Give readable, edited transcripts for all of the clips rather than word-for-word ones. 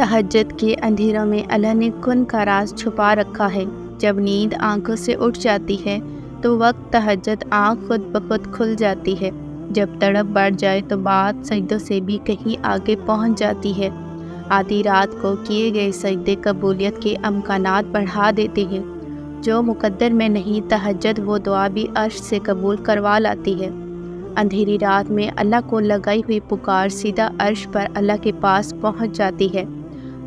तहज्जुद के अंधेरों में अल्लाह ने कुन का राज छुपा रखा है। जब नींद आंखों से उठ जाती है तो वक्त तहज्जुद आँख खुद ब खुद खुल जाती है। जब तड़प बढ़ जाए तो बात सजदों से भी कहीं आगे पहुंच जाती है। आधी रात को किए गए सजदे कबूलियत के अमकानात बढ़ा देते हैं। जो मुकद्दर में नहीं, तहज्जुद वो दुआ भी अर्श से कबूल करवा लाती है। अंधेरी रात में अल्लाह को लगाई हुई पुकार सीधा अर्श पर अल्लाह के पास पहुंच जाती है।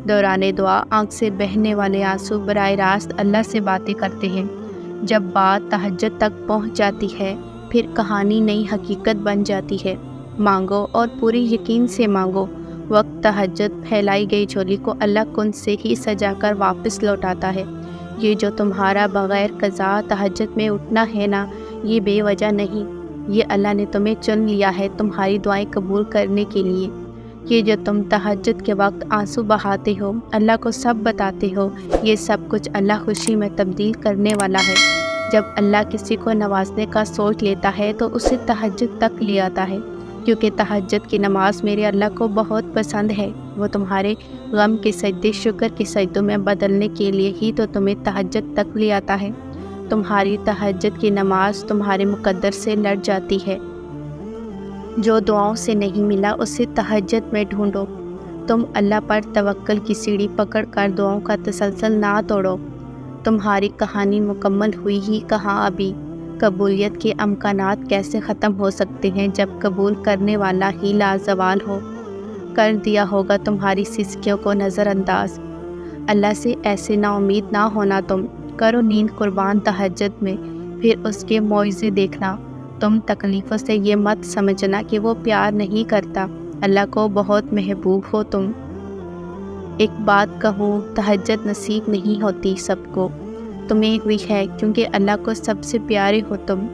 दौराने दुआ आँख से बहने वाले आंसू बराह रास्त अल्लाह से बातें करते हैं। जब बात तहज्जुद तक पहुंच जाती है फिर कहानी नई हकीकत बन जाती है। मांगो और पूरे यकीन से मांगो। वक्त तहज्जुद फैलाई गई झोली को अल्लाह कुन से ही सजाकर वापस लौटाता है। ये जो तुम्हारा बग़ैर क़ज़ा तहज्जुद में उठना है ना, ये बेवजह नहीं। ये अल्लाह ने तुम्हें चुन लिया है तुम्हारी दुआएं कबूल करने के लिए। ये जो तुम तहज्जुद के वक्त आंसू बहाते हो, अल्लाह को सब बताते हो, ये सब कुछ अल्लाह खुशी में तब्दील करने वाला है। जब अल्लाह किसी को नवाजने का सोच लेता है तो उसे तहज्जुद तक ले आता है, क्योंकि तहज्जुद की नमाज मेरे अल्लाह को बहुत पसंद है। वो तुम्हारे गम के सजदे शुक्र के सजदों में बदलने के लिए ही तो तुम्हें तहज्जुद तक ले आता है। तुम्हारी तहज्जुद की नमाज तुम्हारे मुकद्दर से लड़ जाती है। जो दुआओं से नहीं मिला उसे तहज्जुद में ढूंढो। तुम अल्लाह पर तवक्कुल की सीढ़ी पकड़ कर दुआओं का तसलसल ना तोड़ो। तुम्हारी कहानी मुकम्मल हुई ही कहाँ अभी। कबूलियत के अमकानात कैसे ख़त्म हो सकते हैं जब कबूल करने वाला ही लाजवाल हो। कर दिया होगा तुम्हारी सिसकियों को नज़रअंदाज। अल्लाह से ऐसे नाउमीद ना होना। तुम करो नींद कुर्बान तहज्जुद में, फिर उसके मौइज़े देखना। तुम तकलीफ़ों से ये मत समझना कि वो प्यार नहीं करता। अल्लाह को बहुत महबूब हो तुम। एक बात कहूँ, तहज्जुद नसीब नहीं होती सबको, तुम्हें हुई है क्योंकि अल्लाह को सबसे प्यारे हो तुम।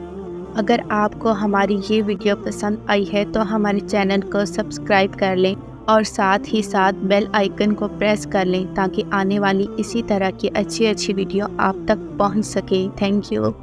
अगर आपको हमारी ये वीडियो पसंद आई है तो हमारे चैनल को सब्सक्राइब कर लें और साथ ही साथ बेल आइकन को प्रेस कर लें ताकि आने वाली इसी तरह की अच्छी वीडियो आप तक पहुंच सके। Thank you.